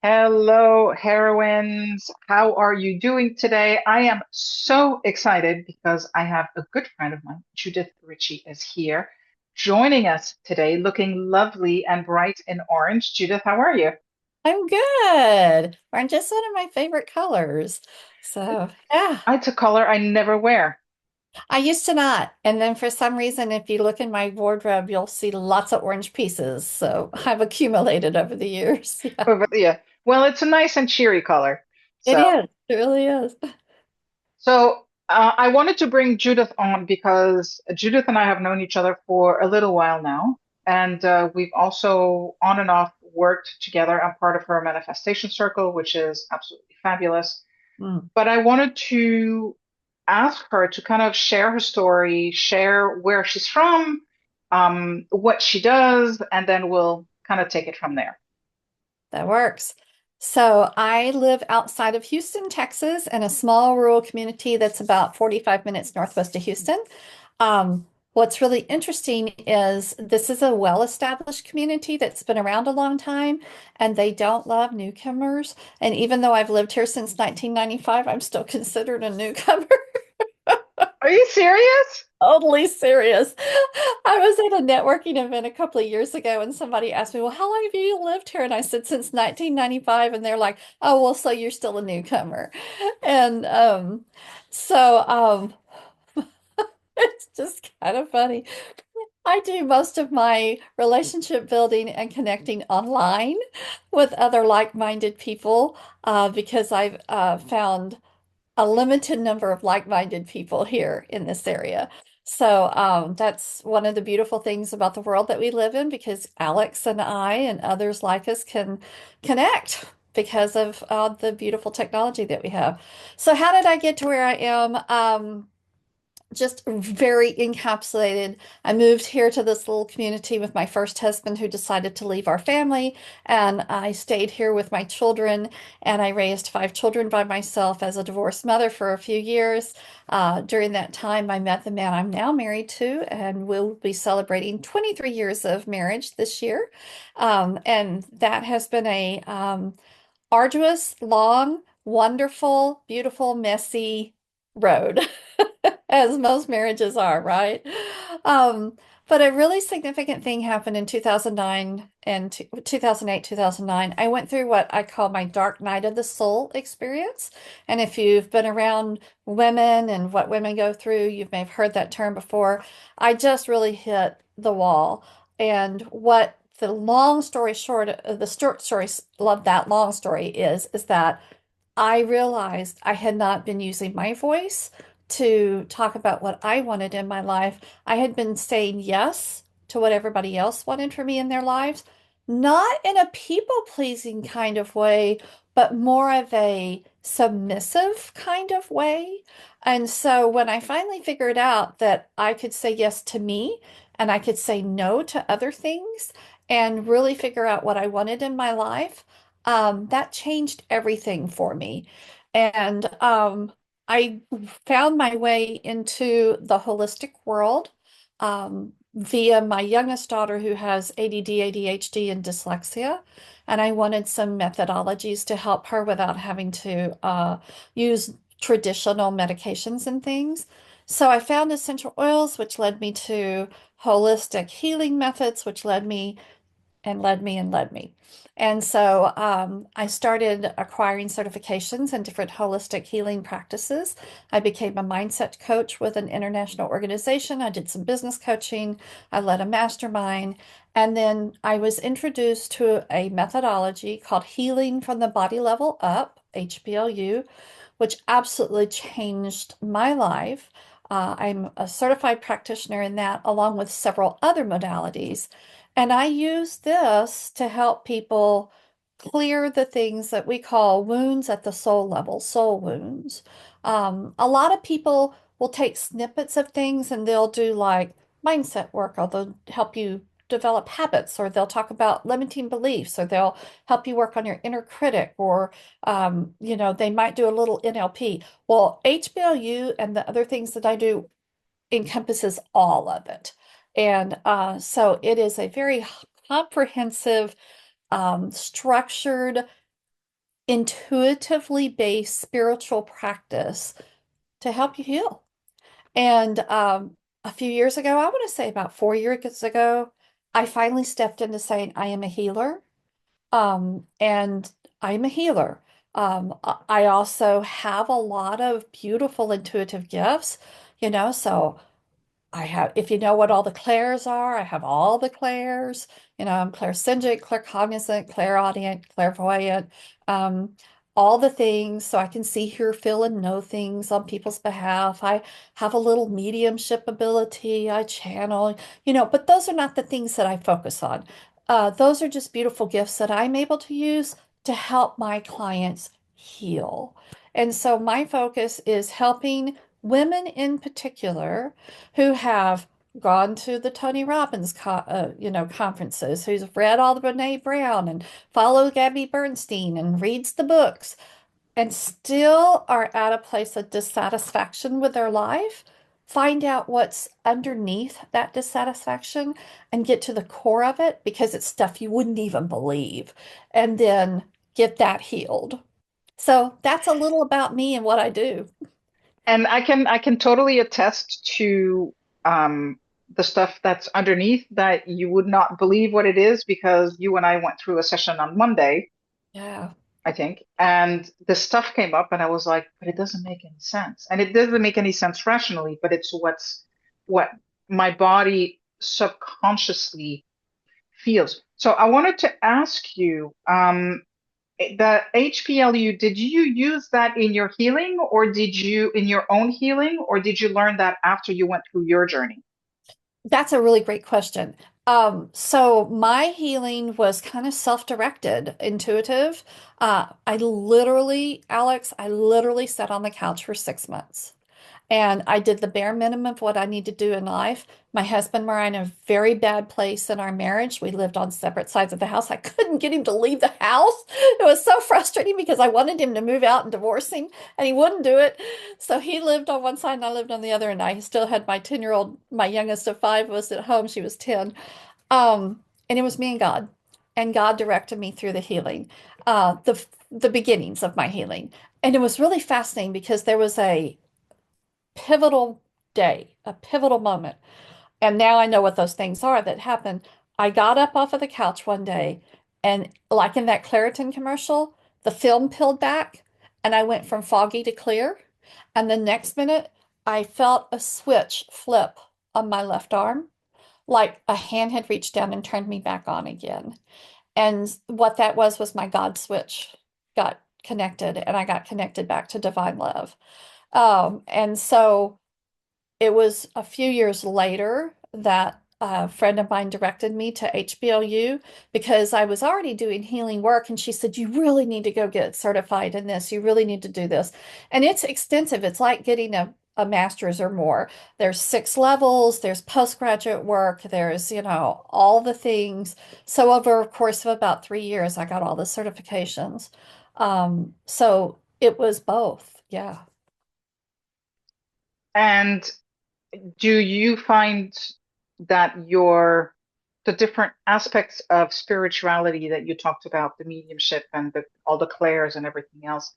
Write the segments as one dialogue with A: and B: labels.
A: Hello, heroines. How are you doing today? I am so excited because I have a good friend of mine, Judith Ritchie, is here joining us today, looking lovely and bright in orange. Judith, how are you?
B: I'm good. Orange is one of my favorite colors. So, yeah,
A: It's a color I never wear.
B: I used to not. And then for some reason, if you look in my wardrobe, you'll see lots of orange pieces. So I've accumulated over the years. Yeah,
A: But yeah, well, it's a nice and cheery color.
B: it
A: So,
B: is. It really is.
A: I wanted to bring Judith on because Judith and I have known each other for a little while now, and we've also on and off worked together. I'm part of her manifestation circle, which is absolutely fabulous.
B: Mm.
A: But I wanted to ask her to kind of share her story, share where she's from, what she does, and then we'll kind of take it from there.
B: That works. So I live outside of Houston, Texas, in a small rural community that's about 45 minutes northwest of Houston. What's really interesting is this is a well-established community that's been around a long time, and they don't love newcomers. And even though I've lived here since 1995, I'm still considered a newcomer.
A: Are you serious?
B: Totally serious. I was at a networking event a couple of years ago and somebody asked me, well, how long have you lived here? And I said, since 1995. And they're like, oh, well, so you're still a newcomer. And so it's just kind of funny. I do most of my relationship building and connecting online with other like-minded people because I've found a limited number of like-minded people here in this area. So that's one of the beautiful things about the world that we live in because Alex and I and others like us can connect because of the beautiful technology that we have. So how did I get to where I am? Just very encapsulated. I moved here to this little community with my first husband who decided to leave our family, and I stayed here with my children, and I raised five children by myself as a divorced mother for a few years. During that time, I met the man I'm now married to, and we'll be celebrating 23 years of marriage this year. And that has been a arduous, long, wonderful, beautiful, messy road. As most marriages are, right? Um, but a really significant thing happened in 2009 and 2008, 2009. I went through what I call my dark night of the soul experience. And if you've been around women and what women go through, you may have heard that term before. I just really hit the wall. And what the long story short, the short story, love that long story is that I realized I had not been using my voice to talk about what I wanted in my life. I had been saying yes to what everybody else wanted for me in their lives, not in a people-pleasing kind of way, but more of a submissive kind of way. And so when I finally figured out that I could say yes to me and I could say no to other things and really figure out what I wanted in my life, that changed everything for me. And I found my way into the holistic world via my youngest daughter who has ADD, ADHD, and dyslexia. And I wanted some methodologies to help her without having to use traditional medications and things. So I found essential oils, which led me to holistic healing methods, which led me and led me and led me. And so I started acquiring certifications in different holistic healing practices. I became a mindset coach with an international organization. I did some business coaching. I led a mastermind. And then I was introduced to a methodology called Healing from the Body Level Up, HBLU, which absolutely changed my life. I'm a certified practitioner in that, along with several other modalities. And I use this to help people clear the things that we call wounds at the soul level, soul wounds. A lot of people will take snippets of things and they'll do like mindset work, or they'll help you develop habits, or they'll talk about limiting beliefs, or they'll help you work on your inner critic, or they might do a little NLP. Well, HBLU and the other things that I do encompasses all of it. And so it is a very comprehensive, structured intuitively based spiritual practice to help you heal. And a few years ago, I want to say about 4 years ago, I finally stepped into saying, I am a healer. And I'm a healer. I also have a lot of beautiful intuitive gifts, so I have, if you know what all the clairs are, I have all the clairs. I'm clairsentient, claircognizant, clairaudient, clairvoyant, um, all the things. So I can see, hear, feel, and know things on people's behalf. I have a little mediumship ability. I channel, but those are not the things that I focus on. Those are just beautiful gifts that I'm able to use to help my clients heal. And so my focus is helping women in particular who have gone to the Tony Robbins, conferences, who's read all the Brene Brown and followed Gabby Bernstein and reads the books and still are at a place of dissatisfaction with their life. Find out what's underneath that dissatisfaction and get to the core of it because it's stuff you wouldn't even believe, and then get that healed. So that's a little about me and what I do.
A: And I can totally attest to the stuff that's underneath that you would not believe what it is because you and I went through a session on Monday,
B: Yeah.
A: I think, and the stuff came up and I was like, but it doesn't make any sense. And it doesn't make any sense rationally, but it's what my body subconsciously feels. So I wanted to ask you, the HBLU, did you use that in your healing or did you in your own healing or did you learn that after you went through your journey?
B: That's a really great question. So my healing was kind of self-directed, intuitive. Alex, I literally sat on the couch for 6 months. And I did the bare minimum of what I need to do in life. My husband and I are in a very bad place in our marriage. We lived on separate sides of the house. I couldn't get him to leave the house. It was so frustrating because I wanted him to move out and divorce him, and he wouldn't do it. So he lived on one side and I lived on the other. And I still had my 10-year-old, my youngest of five was at home. She was 10. And it was me and God. And God directed me through the healing, the beginnings of my healing. And it was really fascinating because there was a pivotal day, a pivotal moment. And now I know what those things are that happen. I got up off of the couch one day and, like in that Claritin commercial, the film peeled back and I went from foggy to clear. And the next minute, I felt a switch flip on my left arm, like a hand had reached down and turned me back on again. And what that was my God switch got connected, and I got connected back to divine love. And so it was a few years later that a friend of mine directed me to HBLU because I was already doing healing work. And she said, you really need to go get certified in this. You really need to do this. And it's extensive. It's like getting a master's or more. There's 6 levels, there's postgraduate work, there's, all the things. So over a course of about 3 years, I got all the certifications. So it was both. Yeah.
A: And do you find that the different aspects of spirituality that you talked about, the mediumship and all the clairs and everything else,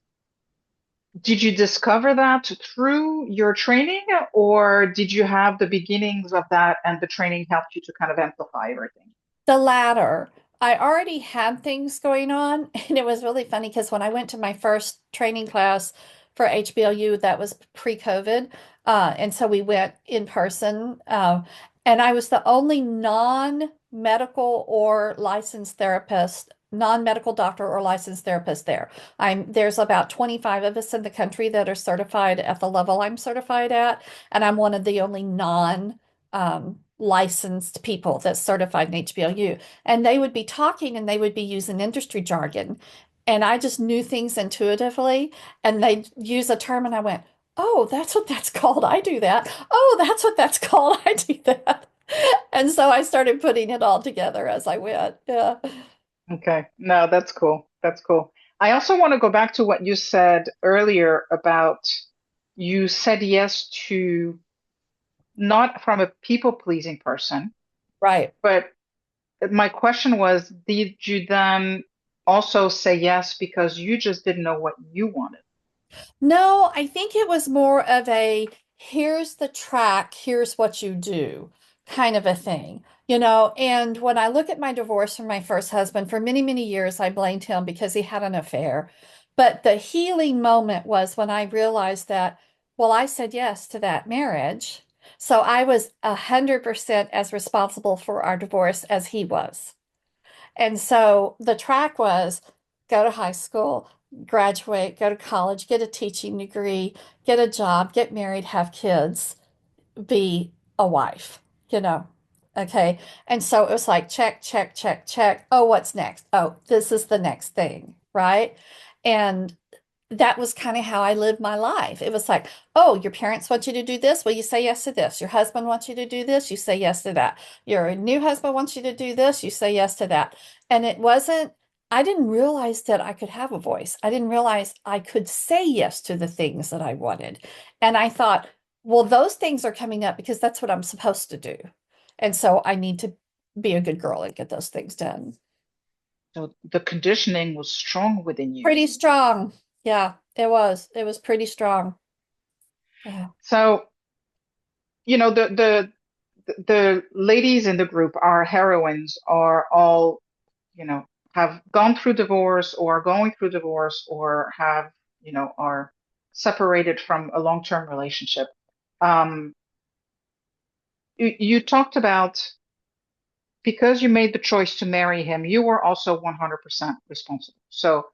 A: did you discover that through your training, or did you have the beginnings of that and the training helped you to kind of amplify everything?
B: The latter. I already had things going on, and it was really funny because when I went to my first training class for HBLU, that was pre-COVID, and so we went in person, and I was the only non-medical or licensed therapist, non-medical doctor or licensed therapist there. There's about 25 of us in the country that are certified at the level I'm certified at, and I'm one of the only non licensed people that's certified in HBLU. And they would be talking and they would be using industry jargon. And I just knew things intuitively. And they'd use a term and I went, oh, that's what that's called. I do that. Oh, that's what that's called. I do that. And so I started putting it all together as I went. Yeah.
A: Okay. No, that's cool. That's cool. I also want to go back to what you said earlier about you said yes to not from a people pleasing person,
B: Right.
A: but my question was, did you then also say yes because you just didn't know what you wanted?
B: No, I think it was more of a here's the track, here's what you do kind of a thing, you know. And when I look at my divorce from my first husband, for many, many years, I blamed him because he had an affair. But the healing moment was when I realized that, well, I said yes to that marriage. So I was 100% as responsible for our divorce as he was. And so the track was go to high school, graduate, go to college, get a teaching degree, get a job, get married, have kids, be a wife, you know. Okay. And so it was like check, check, check, check. Oh, what's next? Oh, this is the next thing, right? And that was kind of how I lived my life. It was like, oh, your parents want you to do this. Well, you say yes to this. Your husband wants you to do this. You say yes to that. Your new husband wants you to do this. You say yes to that. And it wasn't, I didn't realize that I could have a voice. I didn't realize I could say yes to the things that I wanted. And I thought, well, those things are coming up because that's what I'm supposed to do. And so I need to be a good girl and get those things done.
A: So the conditioning was strong within you.
B: Pretty strong. Yeah, it was. It was pretty strong. Yeah.
A: So, the ladies in the group, our heroines, are all, have gone through divorce or are going through divorce or have, are separated from a long-term relationship. Um, you talked about because you made the choice to marry him, you were also 100% responsible. So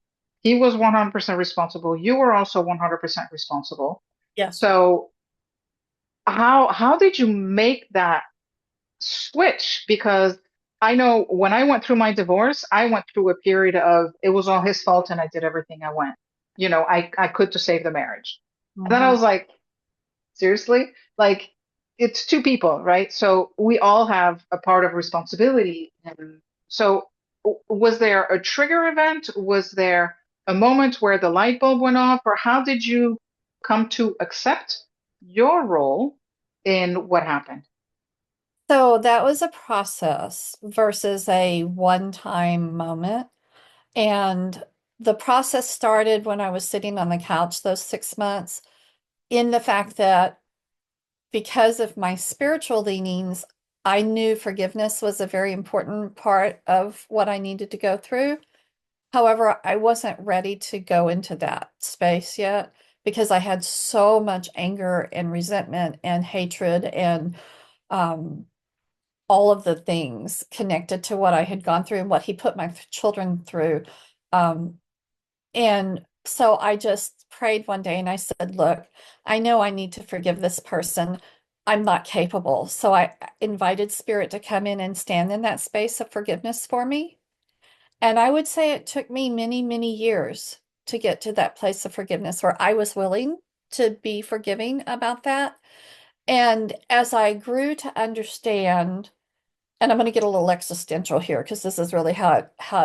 A: he was 100% responsible. You were also 100% responsible.
B: Yes.
A: So how did you make that switch? Because I know when I went through my divorce, I went through a period of it was all his fault and I did everything I went. I could to save the marriage. And then I
B: Hmm.
A: was like, seriously? Like, it's two people, right? So we all have a part of responsibility. And so, was there a trigger event? Was there a moment where the light bulb went off? Or how did you come to accept your role in what happened?
B: So that was a process versus a one-time moment. And the process started when I was sitting on the couch those 6 months, in the fact that because of my spiritual leanings, I knew forgiveness was a very important part of what I needed to go through. However, I wasn't ready to go into that space yet because I had so much anger and resentment and hatred and um, all of the things connected to what I had gone through and what he put my children through. Um, and so I just prayed one day and I said, look, I know I need to forgive this person. I'm not capable. So I invited Spirit to come in and stand in that space of forgiveness for me. And I would say it took me many, many years to get to that place of forgiveness where I was willing to be forgiving about that. And as I grew to understand, and I'm going to get a little existential here because this is really how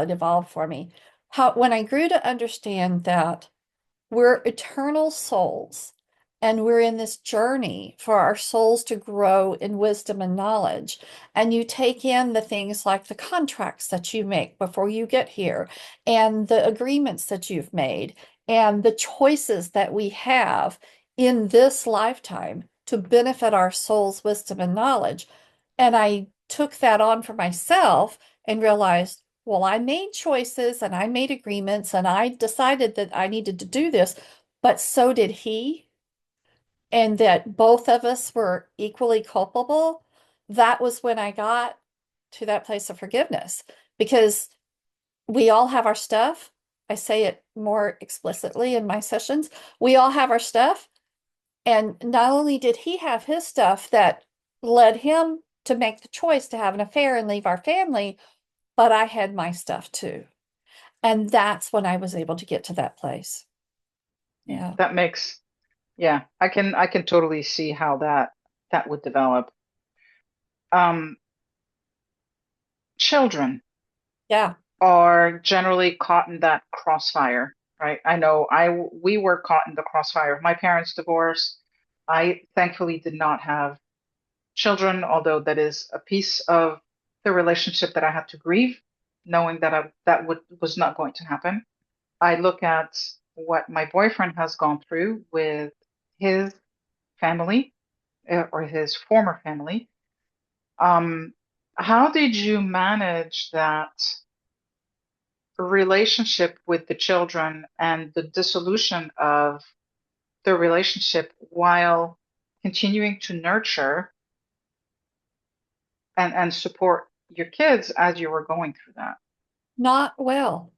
B: it evolved for me. How when I grew to understand that we're eternal souls, and we're in this journey for our souls to grow in wisdom and knowledge. And you take in the things like the contracts that you make before you get here, and the agreements that you've made, and the choices that we have in this lifetime to benefit our soul's wisdom and knowledge. And I took that on for myself and realized, well, I made choices and I made agreements and I decided that I needed to do this, but so did he, and that both of us were equally culpable. That was when I got to that place of forgiveness because we all have our stuff. I say it more explicitly in my sessions. We all have our stuff. And not only did he have his stuff that led him to make the choice to have an affair and leave our family, but I had my stuff too. And that's when I was able to get to that place.
A: Yeah,
B: Yeah.
A: that makes, yeah, I can totally see how that would develop. Um, Children
B: Yeah.
A: are generally caught in that crossfire, right? I know we were caught in the crossfire of my parents' divorce. I thankfully did not have children, although that is a piece of the relationship that I had to grieve. knowing that was not going to happen. I look at what my boyfriend has gone through with his family or his former family. Um, how did you manage that relationship with the children and the dissolution of the relationship while continuing to nurture and support your kids as you were going through that?
B: Not well.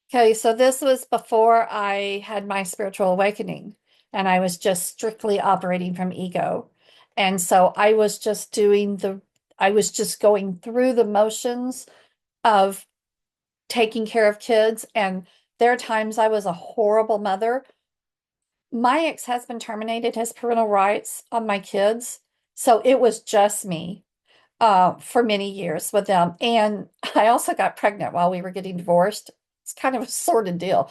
B: Okay, so this was before I had my spiritual awakening, and I was just strictly operating from ego. And so I was just going through the motions of taking care of kids. And there are times I was a horrible mother. My ex-husband terminated his parental rights on my kids, so it was just me for many years with them. And I also got pregnant while we were getting divorced. It's kind of a sordid deal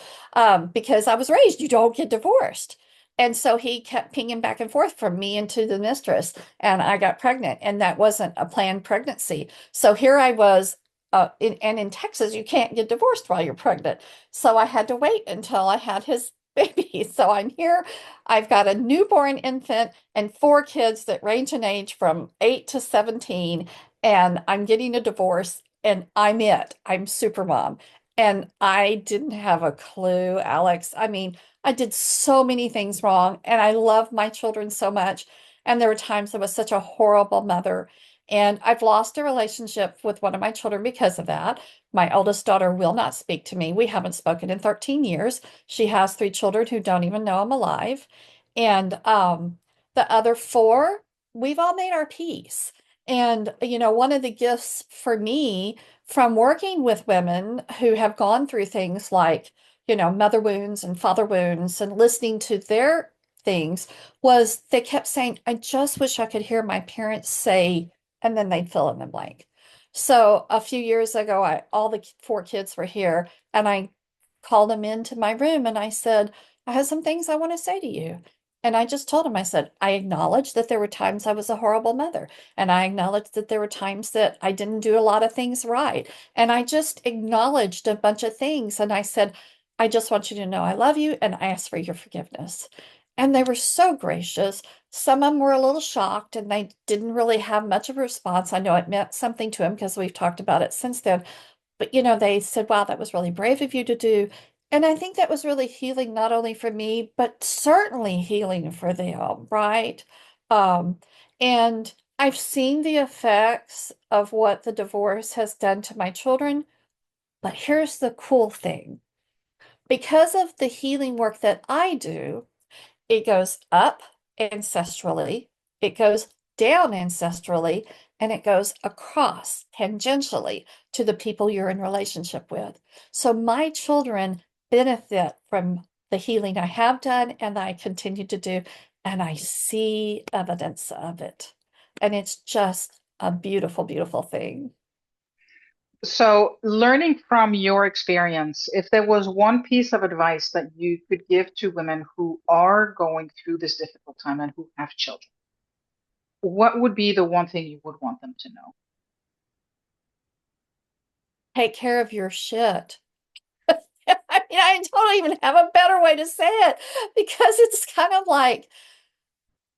B: because I was raised, you don't get divorced. And so he kept pinging back and forth from me into the mistress, and I got pregnant, and that wasn't a planned pregnancy. So here I was, and in Texas, you can't get divorced while you're pregnant. So I had to wait until I had his baby. So I'm here. I've got a newborn infant and four kids that range in age from 8 to 17, and I'm getting a divorce, and I'm it. I'm super mom. And I didn't have a clue, Alex. I mean, I did so many things wrong, and I love my children so much. And there were times I was such a horrible mother. And I've lost a relationship with one of my children because of that. My oldest daughter will not speak to me. We haven't spoken in 13 years. She has three children who don't even know I'm alive. And the other four, we've all made our peace. And, one of the gifts for me from working with women who have gone through things like, mother wounds and father wounds and listening to their things was they kept saying, I just wish I could hear my parents say, and then they'd fill in the blank. So a few years ago, all the four kids were here, and I called them into my room and I said, I have some things I want to say to you. And I just told him, I said, I acknowledge that there were times I was a horrible mother. And I acknowledge that there were times that I didn't do a lot of things right. And I just acknowledged a bunch of things. And I said, I just want you to know I love you and I ask for your forgiveness. And they were so gracious. Some of them were a little shocked and they didn't really have much of a response. I know it meant something to them because we've talked about it since then. But they said, wow, that was really brave of you to do. And I think that was really healing, not only for me, but certainly healing for them, right? Um, and I've seen the effects of what the divorce has done to my children. But here's the cool thing. Because of the healing work that I do, it goes up ancestrally, it goes down ancestrally, and it goes across tangentially to the people you're in relationship with. So my children benefit from the healing I have done and I continue to do, and I see evidence of it. And it's just a beautiful, beautiful thing.
A: So, learning from your experience, if there was one piece of advice that you could give to women who are going through this difficult time and who have children, what would be the one thing you would want them to know?
B: Take care of your shit. I mean, I don't even have a better way to say it because it's kind of like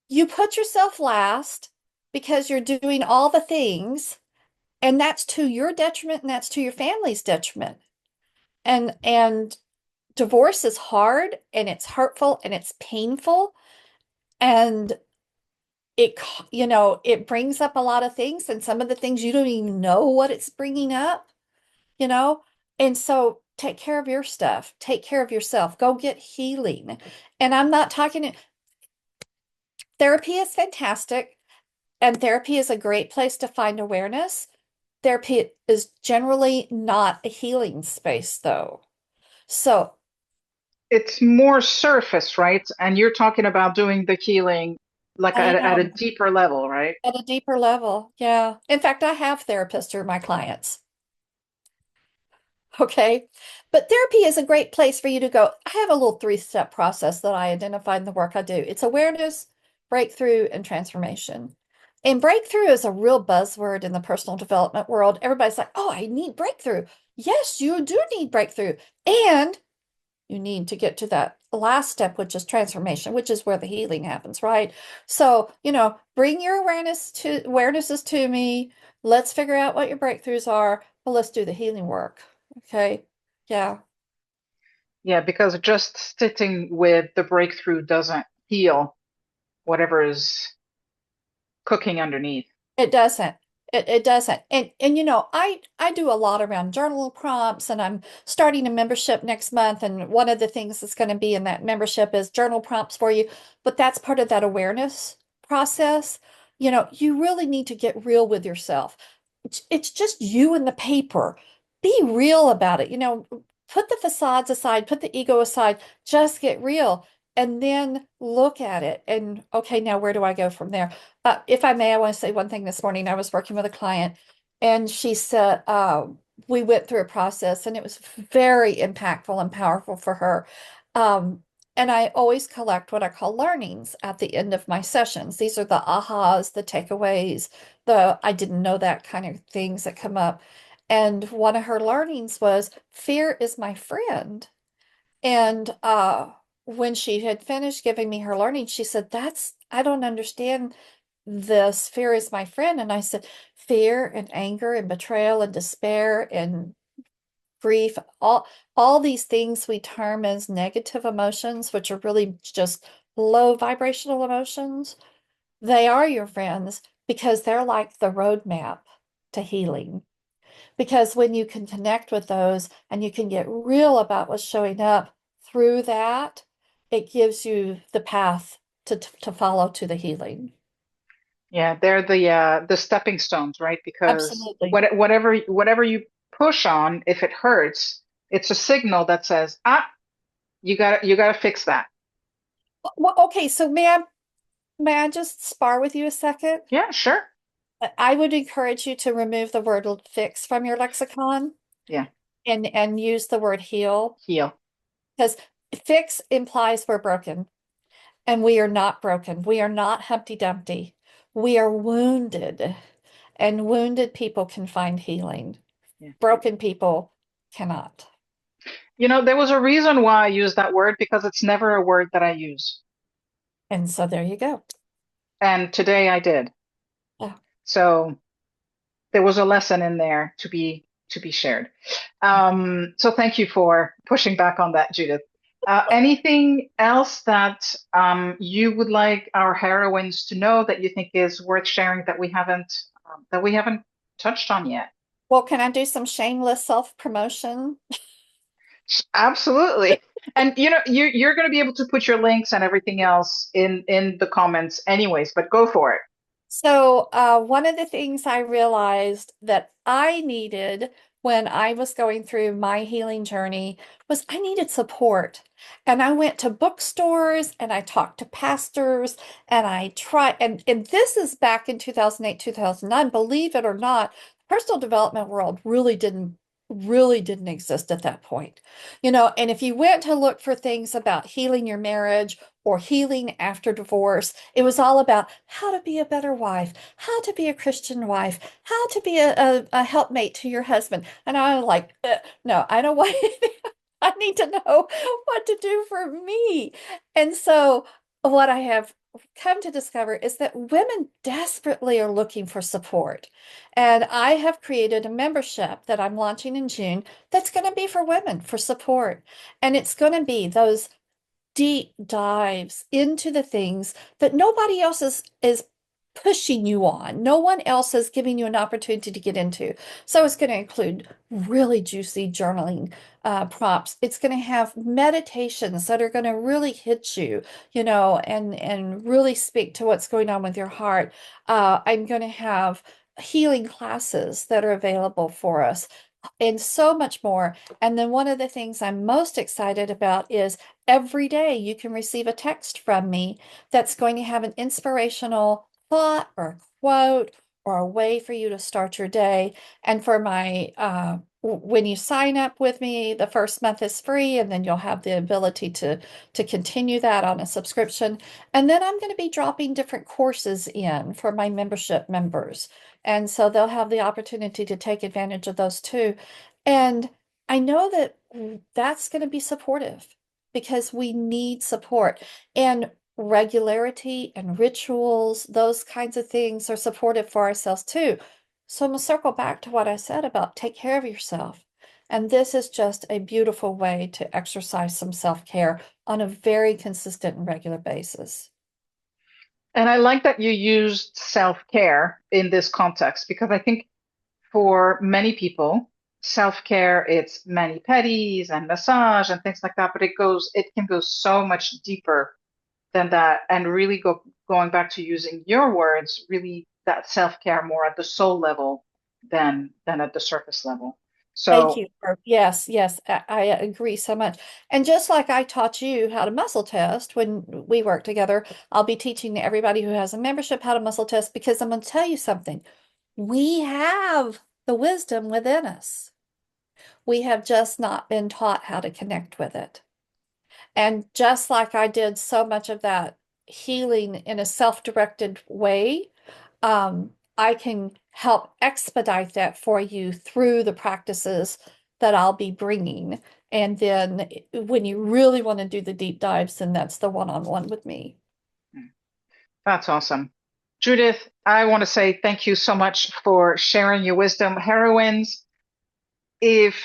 B: you put yourself last because you're doing all the things, and that's to your detriment and that's to your family's detriment. And divorce is hard and it's hurtful and it's painful and it brings up a lot of things, and some of the things you don't even know what it's bringing up, you know? And so take care of your stuff, take care of yourself, go get healing. And I'm not talking, therapy is fantastic, and therapy is a great place to find awareness. Therapy is generally not a healing space, though. So,
A: It's more surface, right? And you're talking about doing the healing like
B: I
A: at a
B: am
A: deeper level, right?
B: at a deeper level. Yeah. In fact, I have therapists who are my clients. Okay. But therapy is a great place for you to go. I have a little three-step process that I identify in the work I do. It's awareness, breakthrough, and transformation. And breakthrough is a real buzzword in the personal development world. Everybody's like, oh, I need breakthrough. Yes, you do need breakthrough. And you need to get to that last step, which is transformation, which is where the healing happens, right? So, bring your awarenesses to me. Let's figure out what your breakthroughs are, but let's do the healing work. Okay. Yeah,
A: Yeah, because just sitting with the breakthrough doesn't heal whatever is cooking underneath.
B: it doesn't. It doesn't. And I do a lot around journal prompts, and I'm starting a membership next month, and one of the things that's going to be in that membership is journal prompts for you, but that's part of that awareness process. You really need to get real with yourself. It's just you and the paper. Be real about it. Put the facades aside, put the ego aside, just get real, and then look at it. And okay, now where do I go from there? If I may, I want to say one thing. This morning, I was working with a client, and she said, we went through a process, and it was very impactful and powerful for her. And I always collect what I call learnings at the end of my sessions. These are the ahas, the takeaways, the I didn't know that kind of things that come up. And one of her learnings was fear is my friend. And when she had finished giving me her learning, she said, I don't understand this. Fear is my friend. And I said, fear and anger and betrayal and despair and grief, all these things we term as negative emotions, which are really just low vibrational emotions, they are your friends because they're like the roadmap to healing. Because when you can connect with those and you can get real about what's showing up through that, it gives you the path to follow to the healing.
A: Yeah, they're the stepping stones, right? Because
B: Absolutely.
A: whatever you push on, if it hurts, it's a signal that says, ah, you gotta fix that.
B: Well, okay, so may I just spar with you a second?
A: Yeah, sure.
B: I would encourage you to remove the word fix from your lexicon
A: Yeah,
B: and use the word heal,
A: heal.
B: because fix implies we're broken, and we are not broken. We are not Humpty Dumpty. We are wounded, and wounded people can find healing.
A: Yeah.
B: Broken people cannot.
A: There was a reason why I use that word because it's never a word that I use.
B: And so there you go.
A: And today I did.
B: Yeah.
A: So there was a lesson in there to be shared. So thank you for pushing back on that, Judith. Anything else that you would like our heroines to know that you think is worth sharing that we haven't touched on yet?
B: Well, can I do some shameless self-promotion?
A: Absolutely. And you're going to be able to put your links and everything else in the comments anyways, but go for it.
B: So, one of the things I realized that I needed when I was going through my healing journey was I needed support. And I went to bookstores and I talked to pastors and I tried, and this is back in 2008, 2009. Believe it or not, the personal development world really didn't exist at that point. And if you went to look for things about healing your marriage or healing after divorce, it was all about how to be a better wife, how to be a Christian wife, how to be a helpmate to your husband. And I was like, no, I don't want anything. I need to know what to do for me. And so, what I have come to discover is that women desperately are looking for support. And I have created a membership that I'm launching in June that's going to be for women for support. And it's going to be those deep dives into the things that nobody else is pushing you on. No one else is giving you an opportunity to get into. So it's going to include really juicy journaling prompts. It's going to have meditations that are going to really hit you, and really speak to what's going on with your heart. I'm going to have healing classes that are available for us and so much more. And then one of the things I'm most excited about is every day you can receive a text from me that's going to have an inspirational thought or quote or a way for you to start your day. And for my when you sign up with me, the first month is free, and then you'll have the ability to continue that on a subscription. And then I'm going to be dropping different courses in for my membership members. And so they'll have the opportunity to take advantage of those too. And I know that that's going to be supportive because we need support. And regularity and rituals, those kinds of things are supportive for ourselves too. So I'm gonna circle back to what I said about take care of yourself. And this is just a beautiful way to exercise some self-care on a very consistent and regular basis.
A: And I like that you used self-care in this context because I think for many people, self-care, it's mani-pedis and massage and things like that, but it can go so much deeper than that and really going back to using your words, really that self-care more at the soul level than at the surface level.
B: Thank
A: So,
B: you. Yes, yes, I agree so much. And just like I taught you how to muscle test when we work together, I'll be teaching everybody who has a membership how to muscle test because I'm going to tell you something. We have the wisdom within us. We have just not been taught how to connect with it. And just like I did so much of that healing in a self-directed way, I can help expedite that for you through the practices that I'll be bringing. And then when you really want to do the deep dives, then that's the one-on-one with me.
A: that's awesome. Judith, I want to say thank you so much for sharing your wisdom. Heroines, if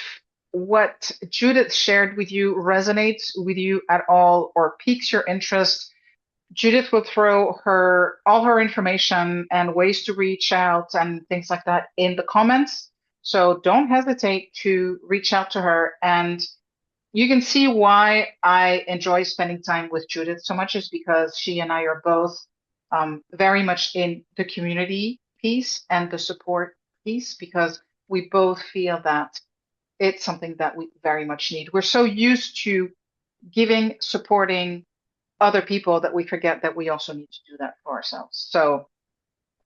A: what Judith shared with you resonates with you at all or piques your interest, Judith will throw her all her information and ways to reach out and things like that in the comments. So don't hesitate to reach out to her. And you can see why I enjoy spending time with Judith so much is because she and I are both very much in the community piece and the support piece because we both feel that it's something that we very much need. We're so used to giving, supporting other people that we forget that we also need to do that for ourselves. So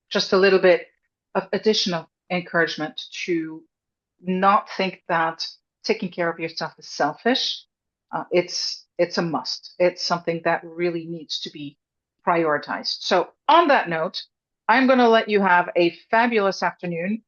A: just a little bit of additional encouragement to not think that taking care of yourself is selfish. It's a must. It's something that really needs to be prioritized. So on that note, I'm going to let you have a fabulous afternoon.